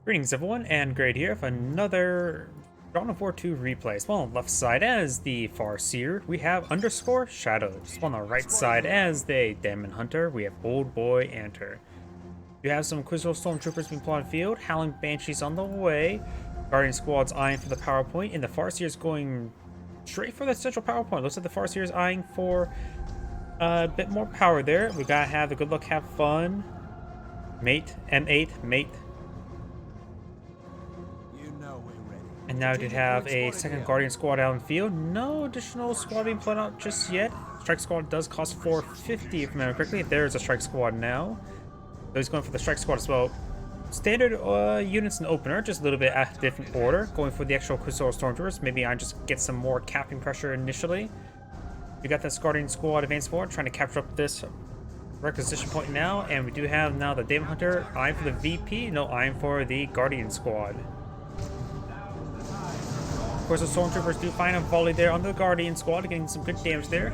Greetings everyone, and Great here for another Dawn of War 2 replay. Spawn on the left side as the Farseer, we have underscore Shadow. Spawn on the right side as the Daemon Hunter, we have Old Boy Enter. You have some Quizzical Stormtroopers being plotted field, Howling Banshees on the way, Guardian Squad's eyeing for the power point, and the Farseer is going straight for the central power point. Looks like the Farseer is eyeing for a bit more power there. We gotta have the good luck, have fun. Mate, M8, mate. And now we have a second Guardian Squad out in field. No additional squad being put out just yet. Strike Squad does cost $450 if I remember correctly. There's a Strike Squad now. So he's going for the Strike Squad as well. Standard units in opener, just a little bit at a different order. Going for the actual Quizzical Stormtroopers. Maybe I just get some more capping pressure initially. We got this Guardian Squad advance forward, trying to capture up this requisition point now. And we do have now the Daemon Hunter eyeing for the VP. No, eyeing for the Guardian Squad. Of course, the Stormtroopers do find a volley there on the Guardian Squad, getting some good damage there.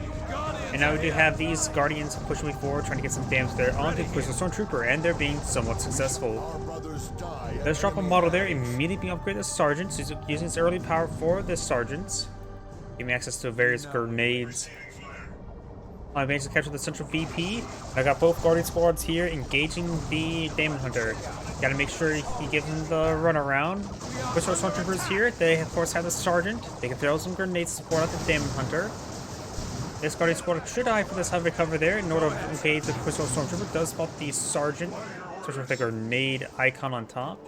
And now we do have these Guardians pushing me forward, trying to get some damage there onto the Stormtrooper, and they're being somewhat successful. Let's drop a model there, immediately being upgraded to Sergeant. So he's using his early power for the Sergeants, giving access to various grenades. I managed to capture the central VP. I got both Guardian Squads here engaging the Daemon Hunter. Gotta make sure you give them the runaround. Quizzical Stormtroopers here, they of course have the Sergeant. They can throw some grenades to support out the Daemon Hunter. This Guardian Squad should eye for this heavy cover there in order to engage the Quizzical Stormtrooper. Does spot the Sergeant, especially with the grenade icon on top.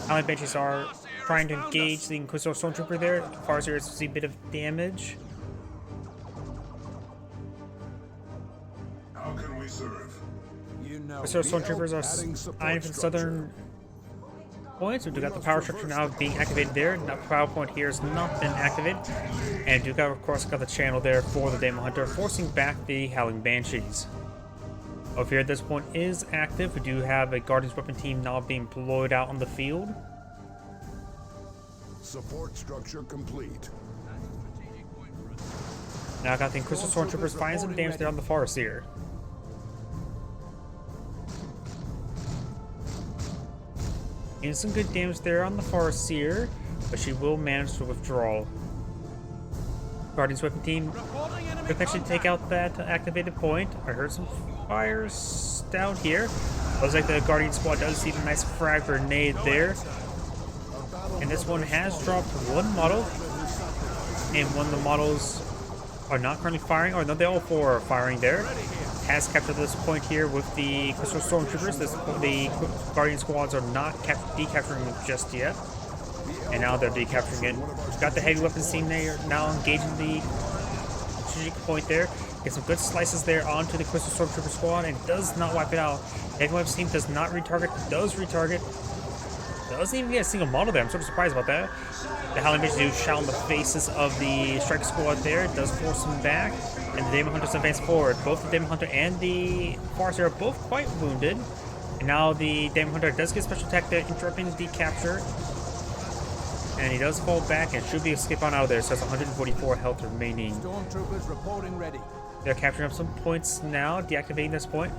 Howling Banshees are trying to engage the Quizzical Stormtrooper there. Farseer is to see a bit of damage. How can we serve? Quizzical Stormtroopers are eyeing for the southern points. We do got the power structure now being activated there. Now the power point here has not been activated. And do got, of course, got the channel there for the Daemon Hunter, forcing back the Howling Banshees. Over here at this point is active. We do have a Guardians weapon team now being deployed out on the field. Support structure complete. Now I got the Quizzical Stormtroopers finding some damage there on the Farseer. And some good damage there on the Farseer, but she will manage to withdraw. Guardians weapon team could eventually take out that activated point. I heard some fires down here. Looks like the Guardian Squad does see a nice frag grenade there. And this one has dropped one model. And one of the models are not currently firing, or no, they all four are firing there. Has captured this point here with the Quizzical Stormtroopers. The Guardian Squads are not decapturing it just yet. And now they're decapturing it. Got the heavy weapons team there now engaging the strategic point there. Get some good slices there onto the Quizzical Stormtrooper squad and does not wipe it out. The heavy weapons team does not retarget, does retarget. Doesn't even get a single model there. I'm sort of surprised about that. The Howling Banshees do shout in the faces of the Strike Squad there. It does force them back. And the Daemon Hunters advance forward. Both the Daemon Hunter and the Farseer are both quite wounded. And now the Daemon Hunter does get special attack there, interrupting the decapture. And he does fall back and should be able to skip on out of there. So that's 144 health remaining. Stormtroopers reporting ready. They're capturing up some points now, deactivating this point.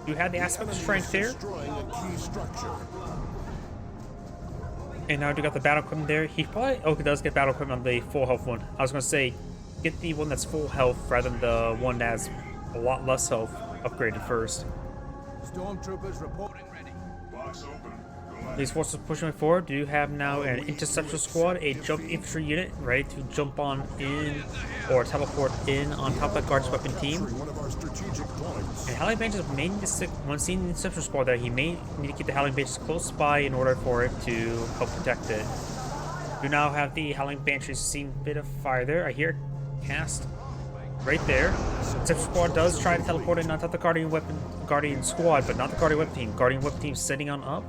You have the aspect of strength there. Destroying a key structure. And now we got the battle equipment there. He probably, oh, he does get battle equipment on the full health one. I was going to say, get the one that's full health rather than the one that has a lot less health upgraded first. Stormtroopers reporting ready. Box open. These forces pushing forward. Do you have now an interceptor squad, a jump infantry unit ready to jump on in or teleport in on top of that Guardians weapon team? One of our strategic points. And Howling Banshees may need to stick, when seeing the interceptor squad there, he may need to keep the Howling Banshees close by in order for it to help protect it. You now have the Howling Banshees seeing a bit of fire there. I hear cast right there. Interceptor squad does try to teleport in on top of the Guardian squad, but not the Guardian weapon team. Guardian weapon team setting on up.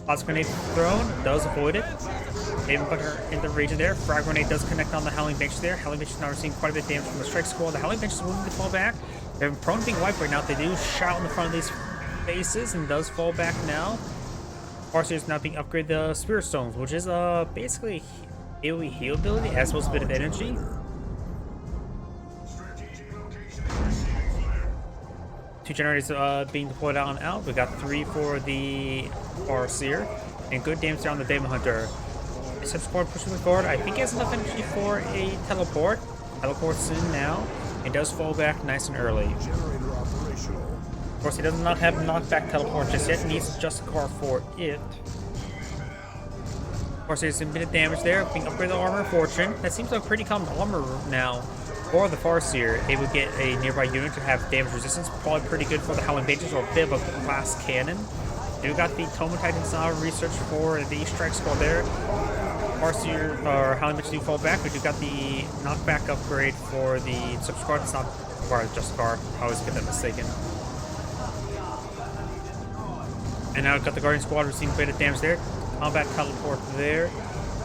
Lots of grenade thrown, does avoid it. Daemon Hunter in the region there. Frag grenade does connect on the Howling Banshees there. Howling Banshees now receiving quite a bit of damage from the Strike Squad. The Howling Banshees willing to fall back. They're prone to being wiped right now. They do shout in the front of these faces and does fall back now. Farseer is now being upgraded the Spirit Stones, which is basically AoE heal ability as well as a bit of energy. 2 generators being deployed out and out. We got 3 for the Farseer, and good damage there on the Daemon Hunter. Except squad pushing forward. I think he has enough energy for a teleport. Teleports in now, and does fall back nice and early. Generator operational. Of course, he does not have knockback teleport just yet. Needs just a car for it. Of course, there's a bit of damage there. Being upgraded to armor fortune. That seems like pretty common armor now. For the Farseer, able to get a nearby unit to have damage resistance. Probably pretty good for the Howling Pages or a bit of a glass cannon. And we got the Toma Titans now research for the strike squad there. Farseer or Howling Pages do fall back, but you got the knockback upgrade for the sub squad. It's not just car. I always get that mistaken. And now we've got the Guardian Squad receiving a bit of damage there. Combat teleport there.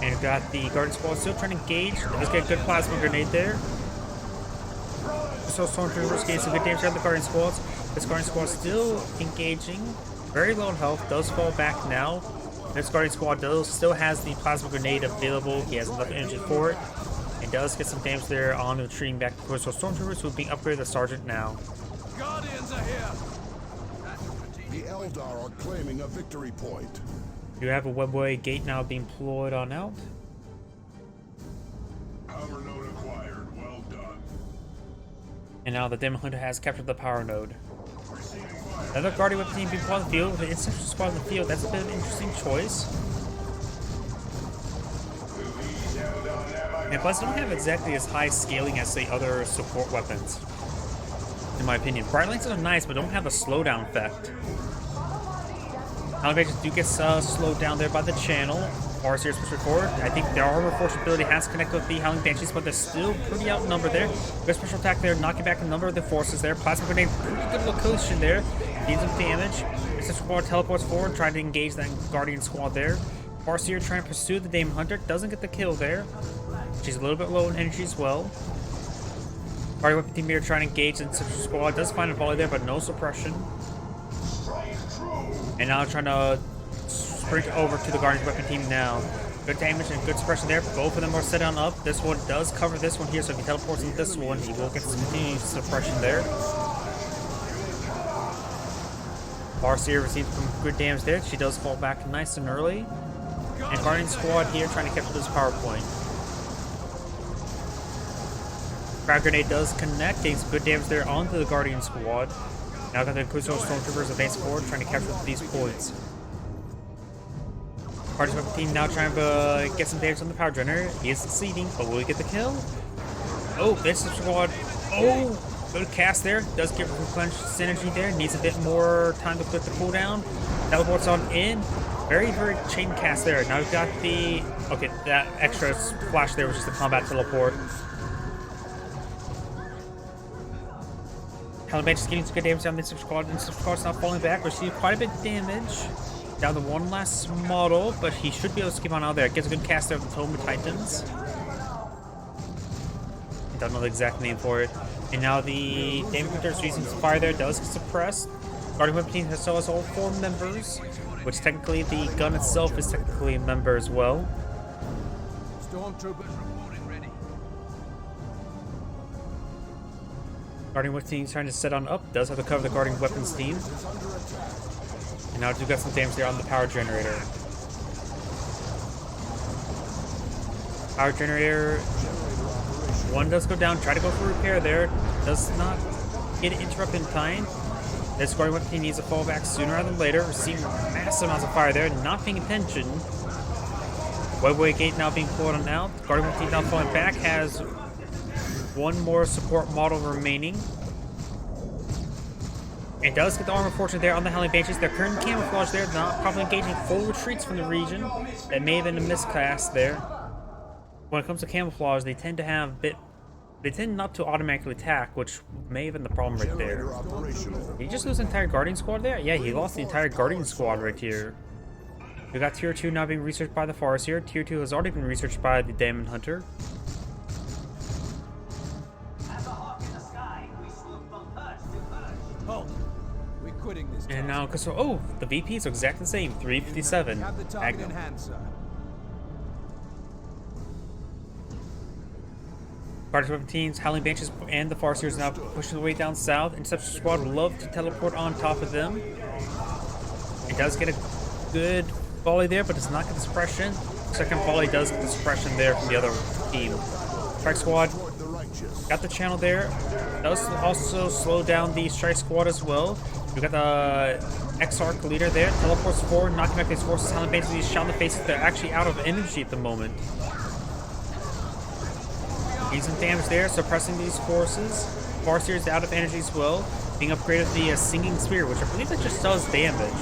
And we've got the Guardian Squad still trying to engage. Let's get a good plasma grenade there. So Stormtroopers getting some good damage on the Guardian Squads. This Guardian Squad still engaging. Very low in health. Does fall back now. This Guardian Squad still has the plasma grenade available. He has enough energy for it. And does get some damage there on retreating back to so Stormtroopers who are being upgraded to Sergeant now. Guardians are here. The Eldar are claiming a victory point. You have a webway gate now being deployed on out. Power node acquired. Well done. And now the Daemon Hunter has captured the power node. Another Guardian Weapon team being deployed on the field with an Inception squad in the field. That's a bit of an interesting choice. And plus, they don't have exactly as high scaling as, say, other support weapons. In my opinion. Bright Lights are nice, but don't have a slowdown effect. Howling Pages do get slowed down there by the channel. Farseer's pushing forward. I think their armor force ability has connected with the Howling Banshees, but they're still pretty outnumbered there. Good special attack there, knocking back a number of the forces there. Plasma grenade, pretty good location there. Needs some damage. This squad teleports forward, trying to engage that Guardian Squad there. Farseer trying to pursue the Daemon Hunter. Doesn't get the kill there. She's a little bit low in energy as well. Guardian Weapon team here trying to engage the Inception squad. Does find a volley there, but no suppression. And now trying to sprint over to the Guardian Weapon team now. Good damage and good suppression there. Both of them are set on up. This one does cover this one here, so if he teleports into this one, he will get some continued suppression there. Farseer receives some good damage there. She does fall back nice and early. And Guardian Squad here trying to capture this power point. Crowd Grenade does connect, getting some good damage there onto the Guardian Squad. Now got the Kuso Stormtroopers advance forward, trying to capture these points. Guardian Weapon team now trying to get some damage on the power generator. He is succeeding, but will he get the kill? Oh, this squad. Oh, good cast there. Does get replenished synergy there. Needs a bit more time to click the cooldown. Teleports on in. Very, very chain cast there. Now we've got the... Okay, that extra flash there was just the combat teleport. Howling Banshees getting some good damage down the squad, and squad's not falling back. Received quite a bit of damage. Down to one last model, but he should be able to skip on out there. Gets a good cast there with the Toma Titans. Don't know the exact name for it. And now the Daemon Hunter's using some fire there. Does get suppressed. Guardian Weapon team still has all 4 members, which technically the gun itself is technically a member as well. Stormtroopers reporting ready. Guardian Weapon team trying to set on up. Does have to cover the Guardian Weapons team. And now do got some damage there on the power generator. Power generator. One does go down. Try to go for repair there. Does not get interrupted in time. This Guardian Weapon team needs to fall back sooner rather than later. Receiving massive amounts of fire there. Not paying attention. Webway gate now being pulled on out. Guardian Weapon team now falling back. Has one more support model remaining. It does get the armor fortune there on the Howling Banshees. They're currently camouflage there. They're not probably engaging full retreats from the region. That may have been a miscast there. When it comes to camouflage, they tend to have a bit... They tend not to automatically attack, which may have been the problem right there. Did he just lose the entire Guardian Squad there? Yeah, he lost the entire Guardian Squad right here. We got Tier 2 now being researched by the Farseer. Tier 2 has already been researched by the Daemon Hunter. Halt. We're quitting this. And now, oh, the VPs are exactly the same, 357. Have the target in hand, sir. Guardian Weapon teams, Howling Banshees, and the Farseers now pushing their way down south. Interceptor Squad would love to teleport on top of them. It does get a good volley there, but does not get the suppression. Second volley does get the suppression there from the other team. Strike Squad got the channel there. Does also slow down the Strike Squad as well. We got the X-Arc leader there. Teleports forward, knocking back these forces. Howling Banshees, these shot in the faces. They're actually out of energy at the moment. Getting some damage there, suppressing these forces. Farseer is out of energy as well. Being upgraded the Singing Spear, which I believe that just does damage.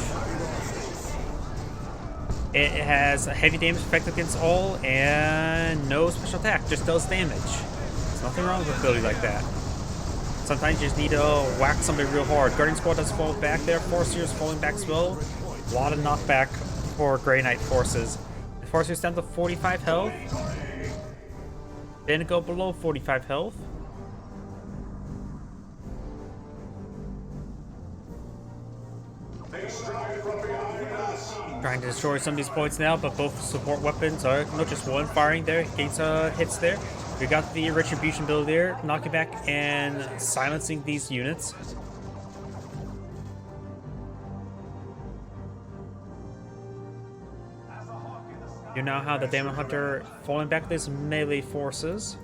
It has a heavy damage effect against all and no special attack, just does damage. There's nothing wrong with an ability like that. Sometimes you just need to whack somebody real hard. Guardian Squad does fall back there. Farseer is falling back as well. A lot of knockback for Grey Knight forces. The Farseer's down to 45 health. Didn't go below 45 health. Trying to destroy some of these points now, but both support weapons are not just one firing there, gains hits there. We got the Retribution build there, knocking back and silencing these units. You now have the Daemon Hunter falling back with his melee forces.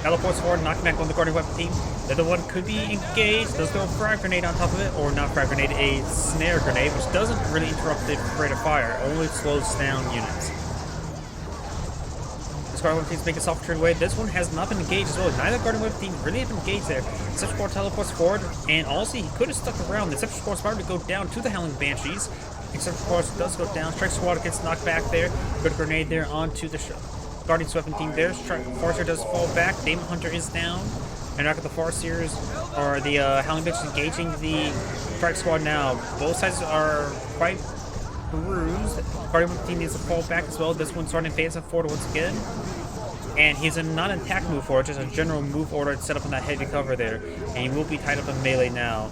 Teleports forward, knocking back on the Guardian Weapon team. The other one could be engaged. Does throw a frag grenade on top of it, or not frag grenade, a snare grenade, which doesn't really interrupt the rate of fire, only slows down units. This Guardian Weapon team's making a soft turn away. This one has not been engaged as well. Neither Guardian Weapon team really have been engaged there. Interceptor Squad teleports forward, and also he could have stuck around. The Interceptor Squad's about to go down to the Howling Banshees. Interceptor Squad does go down. Strike Squad gets knocked back there. Good grenade there onto the Guardian's Weapon team there. Farseer does fall back. Daemon Hunter is down. And back at the Farseers, or the Howling Banshees engaging the Strike Squad now. Both sides are quite bruised. Guardian Weapon team needs to fall back as well. This one's starting advancing forward once again. And he's in not an attack move order, just a general move order set up on that heavy cover there. And he will be tied up in melee now.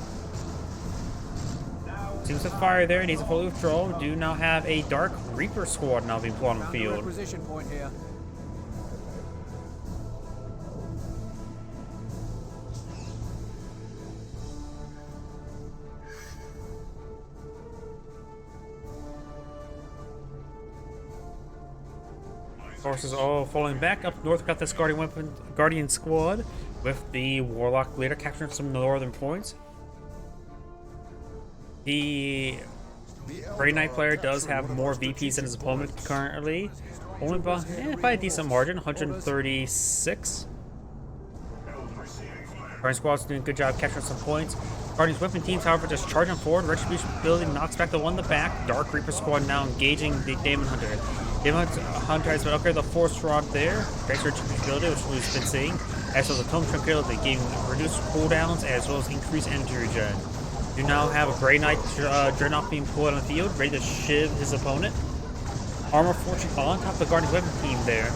Seems to fire there, needs a fully withdrawal. We do now have a Dark Reaper squad now being put on the field. Requisition point here. Forces all falling back. Up north, got this Guardian squad with the Warlock leader capturing some northern points. The Grey Knight player does have more VPs than his opponent currently. Only by a decent margin, 136. Guardian Squad's doing a good job capturing some points. Guardian's Weapon teams, however, just charging forward. Retribution building knocks back the one in the back. Dark Reaper squad now engaging the Daemon Hunter. Daemon Hunter has been upgraded the Force Rod there. Great Retribution building, which we've been seeing. As well as the Tome Tranquility, giving reduced cooldowns as well as increased energy regen. You now have a Grey Knight Dreadnought being pulled on the field, ready to shiv his opponent. Armor Fortune on top of the Guardian Weapon team there.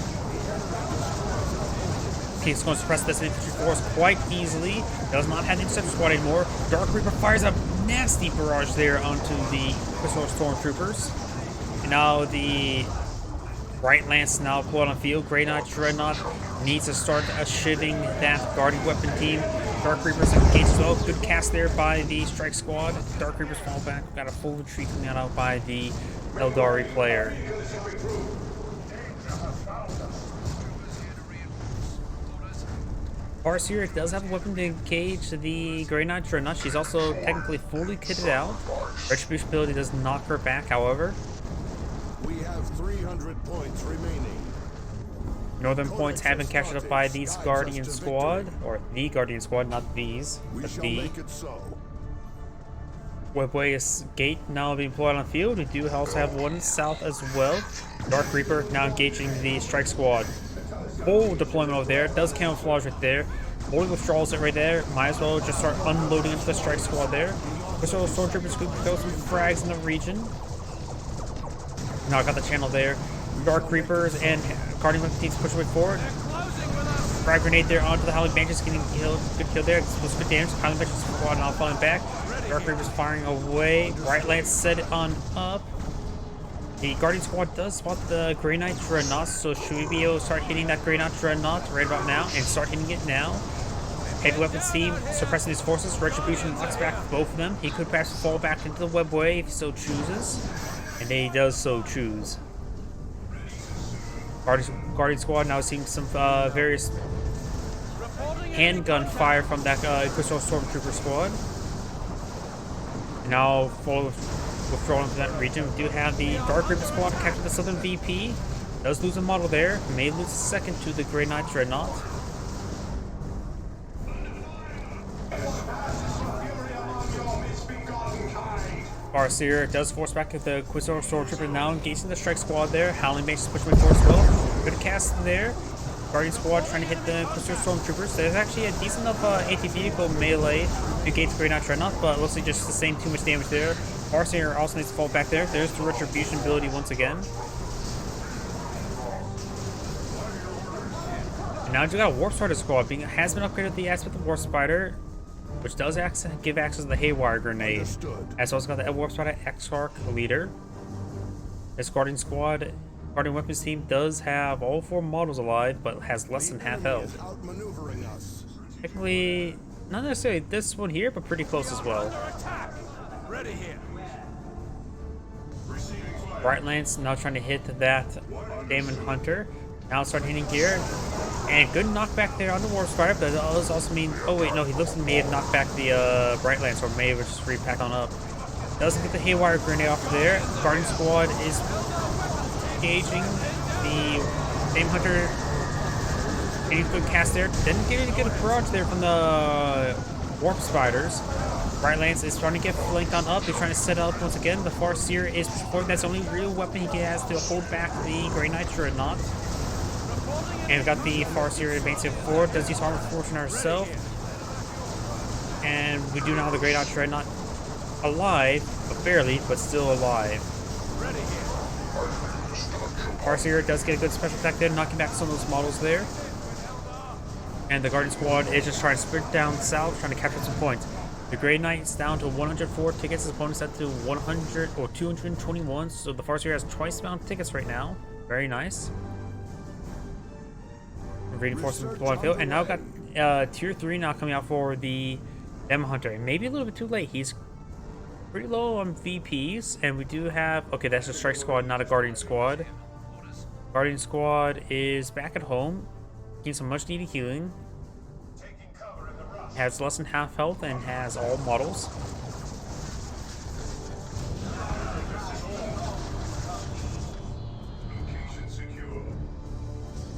He's going to suppress this infantry force quite easily. Does not have the Interceptor Squad anymore. Dark Reaper fires a nasty barrage there onto the Crystal Stormtroopers. And now the Right Lance now pulled on the field. Grey Knight Dreadnought needs to start shivving that Guardian Weapon team. Dark Reapers engaged as well. Good cast there by the Strike Squad. Dark Reapers fall back. Got a full retreat coming out by the Eldari player. Farseer does have a weapon to engage the Grey Knight Dreadnought. She's also technically fully kitted out. Retribution ability does knock her back, however. We have 300 points remaining. Northern points have been captured up by these Guardian Squad, or the Guardian Squad, not these, but the. Webway Gate now being deployed on the field. We do also have one south as well. Dark Reaper now engaging the Strike Squad. Full deployment over there. Does camouflage right there. Holding withdrawals it right there. Might as well just start unloading into the Strike Squad there. Crystal Stormtroopers could throw some frags in the region. Now I got the channel there. Dark Reapers and Guardian Weapon teams push way forward. Frag grenade there onto the Howling Banshees, getting killed. Good kill there. It's good damage. Howling Banshees squad now falling back. Dark Reapers firing away. Right Lance set it on up. The Guardian Squad does spot the Grey Knight Dreadnought, so should we be able to start hitting that Grey Knight Dreadnought right about now and start hitting it now? Heavy Weapons team suppressing these forces. Retribution knocks back both of them. He could perhaps fall back into the webway if he so chooses, and he does so choose. Guardian Squad now seeing some various handgun fire from that Crystal Stormtrooper squad. And now withdrawing from that region, we do have the Dark Reaper squad to capture the Southern VP. Does lose a model there. May lose a second to the Grey Knight Dreadnought. Farseer does force back the Quizor Stormtrooper, now engaging the Strike Squad there. Howling Mage is pushing forward as well. Good cast there. Guardian Squad trying to hit the Quizor Stormtroopers. There's actually a decent enough AT vehicle melee to engage the Grey Knight Dreadnought, but mostly just sustain too much damage there. Farseer also needs to fall back there. There's the Retribution ability once again. And now we got a Warp Spider squad. Has been upgraded with the aspect of Warp Spider, which does give access to the Haywire Grenade. Understood. As well as got the Warp Spider Exarch leader. This Guardian Squad, Guardian Weapons team does have all 4 models alive, but has less than half health. Outmaneuvering us. Technically, not necessarily this one here, but pretty close as well. Ready here. Bright Lance now trying to hit that Daemon Hunter. Now starting hitting here. And good knockback there on the Warp Spider, but that does also mean... Oh wait, no, he looks like he may have knocked back the Bright Lance, or may have just repacked on up. Doesn't get the Haywire Grenade off there. Guardian Squad is engaging the Daemon Hunter. Getting a good cast there. Didn't get a good barrage there from the Warp Spiders. Bright Lance is trying to get flanked on up. He's trying to set up once again. The Farseer is supporting. That's the only real weapon he has to hold back the Grey Knight Dreadnought. And we've got the Farseer advancing forward. Does use Armor Fortune herself. And we do now have the Grey Knight Dreadnought alive, but barely, but still alive. Farseer does get a good special attack there, knocking back some of those models there. And the Guardian Squad is just trying to sprint down south, trying to capture some points. The Grey Knight's down to 104 tickets. His opponent's set to 100 or 221. So the Farseer has twice the amount of tickets right now. Very nice. Reinforcement blood field, and now got tier 3 now coming out for the Daemon Hunter. Maybe a little bit too late. He's pretty low on VPs, and we do have... Okay, that's a Strike Squad, not a Guardian Squad. Guardian Squad is back at home, getting some much needed healing. Has less than half health and has all models.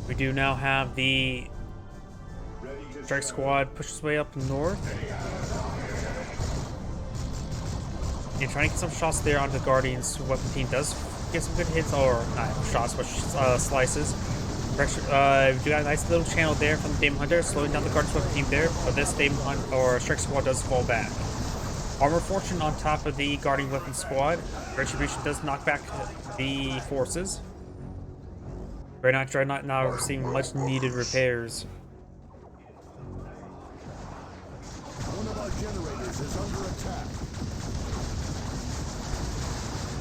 We do now have the Strike Squad push its way up north. And trying to get some shots there on the Guardians weapon team. Does get some good hits, or not shots, but slices. We do got a nice little channel there from the Daemon Hunter, slowing down the Guardians weapon team there. But this Daemon Hunt or Strike Squad does fall back. Armor Fortune on top of the Guardian weapon squad. Retribution does knock back the forces. Grey Knight Dreadnought now receiving much needed repairs. One of our generators is under attack.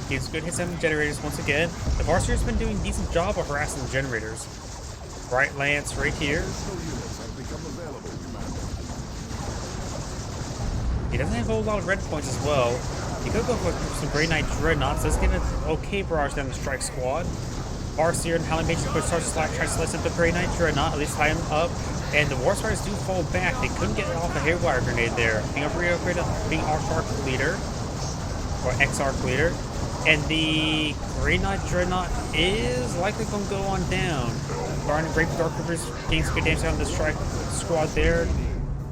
Gives good hits on the generators once again. The Farseer's been doing a decent job of harassing the generators. Bright Lance right here. Additional units have become available, Commander. He doesn't have a whole lot of red points as well. He could go for some Grey Knight Dreadnoughts. Let's get an okay barrage down the Strike Squad. Farseer and Howling Mage push starts to try to slice up the Grey Knight Dreadnought, at least tie him up. And the Warp Spiders do fall back. They couldn't get off a Haywire Grenade there. Being upgraded, being Arc leader, or X-Arc leader. And the Grey Knight Dreadnought is likely going to go on down. Guardian Great Dark Reapers gains good damage on the Strike Squad there.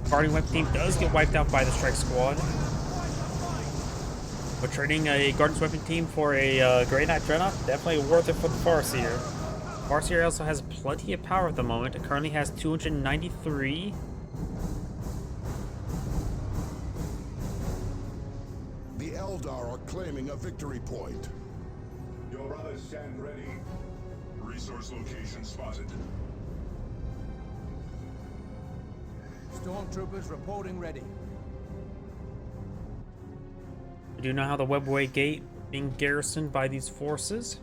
Guardian Weapon Team does get wiped out by the Strike Squad. But trading a Guardian's Weapon Team for a Grey Knight Dreadnought, definitely worth it for the Farseer. Farseer also has plenty of power at the moment. It currently has 293. The Eldar are claiming a victory point. Your brothers stand ready. Resource location spotted. Stormtroopers reporting ready. We do now have the Webway Gate being garrisoned by these forces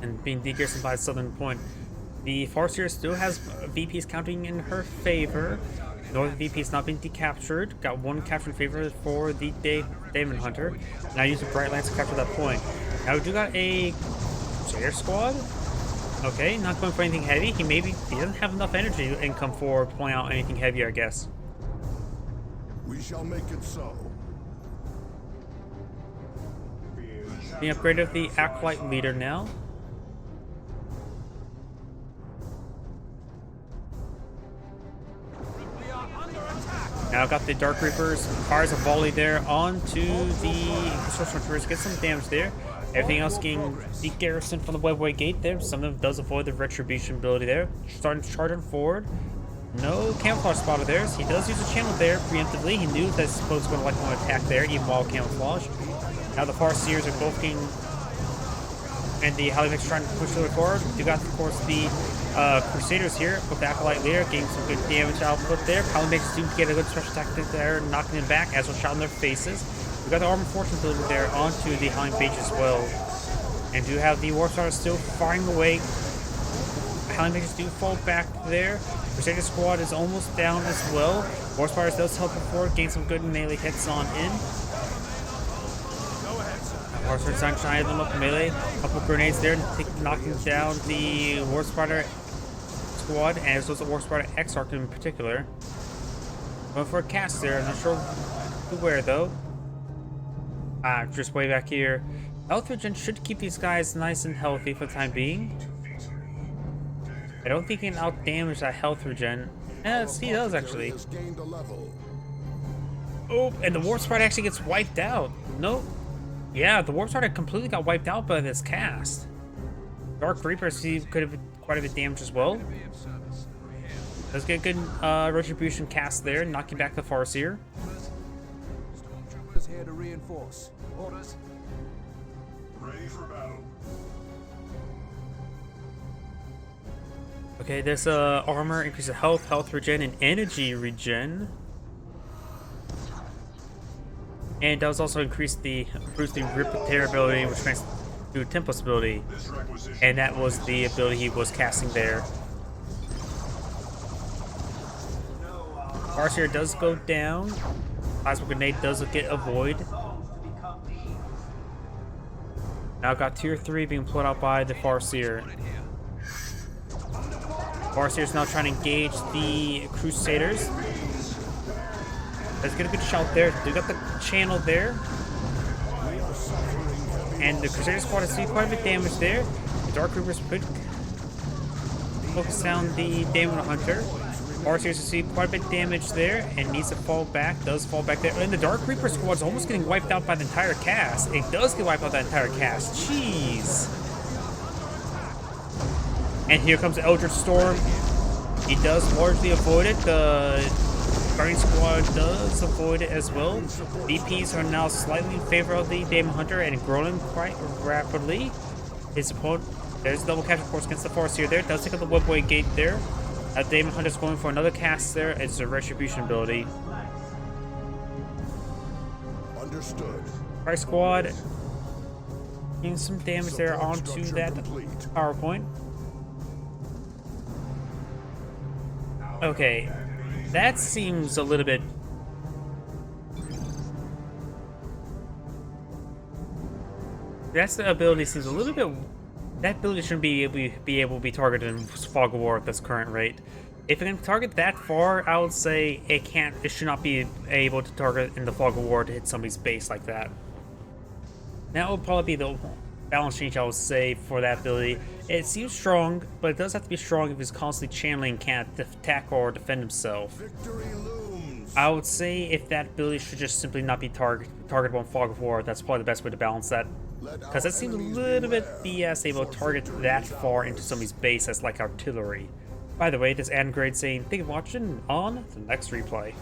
and being de-garrisoned by Southern Point. The Farseer still has VPs counting in her favor. Northern VP is not being decaptured. Got one capture in favor for the Daemon Hunter. Now use the Bright Lance to capture that point. Now we do got a Crusader squad. Okay, not going for anything heavy. He doesn't have enough energy income for pulling out anything heavier, I guess. We shall make it so. Being upgraded the Acolyte Leader now. Now got the Dark Reapers, fires a volley there onto the Construction Troopers, get some damage there. Everything else getting de-garrisoned from the webway gate there. Some of them does avoid the retribution ability there. Starting to charge on forward. No camouflage spotted there. So he does use a channel there preemptively. He knew that Suppose was going to like to attack there, even while camouflage. Now the Farseers are both getting, and the Halifax trying to push the way forward. You got, of course, the Crusaders here with the Acolyte Leader getting some good damage output there. Halifax do get a good special tactic there, knocking them back as well, shot in their faces. We got the Armor Fortune builder there onto the Halifax as well. And do have the Warpstar still firing away. Halifax do fall back there. Crusader squad is almost down as well. Warspires does help forward, gain some good melee hits on in. Warspires trying to try them up melee. A couple grenades there, knocking down the Warspider squad, and as well as the Warspider Exarch in particular. Going for a cast there, I'm not sure where though. Just way back here. Health regen should keep these guys nice and healthy for the time being. I don't think he can out-damage that health regen. Yes, he does actually. Oh, and the Warp Sprite actually gets wiped out. Nope. Yeah, the Warp Sprite completely got wiped out by this cast. Dark Reaper could have been quite a bit of damage as well. Let's get a good retribution cast there, knocking back the Farseer. Stormtroopers here to reinforce. Orders. Ready for battle. Okay, this armor increases health regen, and energy regen. And does also increase the repair ability, which grants to Tempest ability. And that was the ability he was casting there. Farseer does go down. Plasma Grenade does get avoid. Now got tier 3 being pulled out by the Farseer. Farseer's now trying to engage the Crusaders. Let's get a good shot there. They got the channel there. And the Crusader squad has seen quite a bit of damage there. The Dark Reapers could focus down the Daemon Hunter. Farseer's see quite a bit of damage there and needs to fall back. Does fall back there. And the Dark Reaper squad is almost getting wiped out by the entire cast. It does get wiped out by the entire cast. Jeez. And here comes the Eldritch Storm. He does largely avoid it. The Guardian Squad does avoid it as well. VPs are now slightly in favor of the Daemon Hunter and growing quite rapidly. His opponent, there's a double catch, of course, against the Farseer there. Does take out the webway gate there. Daemon Hunter's going for another cast there. It's a retribution ability. Understood. Price Squad getting some damage there onto that PowerPoint. Okay, that seems a little bit. That's the ability seems a little bit. That ability shouldn't be able to be targeted in Fog of War at this current rate. If it can target that far, I would say it can't. It should not be able to target in the Fog of War to hit somebody's base like that. That would probably be the balance change I would say for that ability. It seems strong, but it does have to be strong if he's constantly channeling and can't attack or defend himself. Victory looms. I would say if that ability should just simply not be targetable on Fog of War, that's probably the best way to balance that. Because that seems a little bit BS able to target that far into somebody's base as like artillery. By the way, this Grade saying, thank you for watching on the next replay.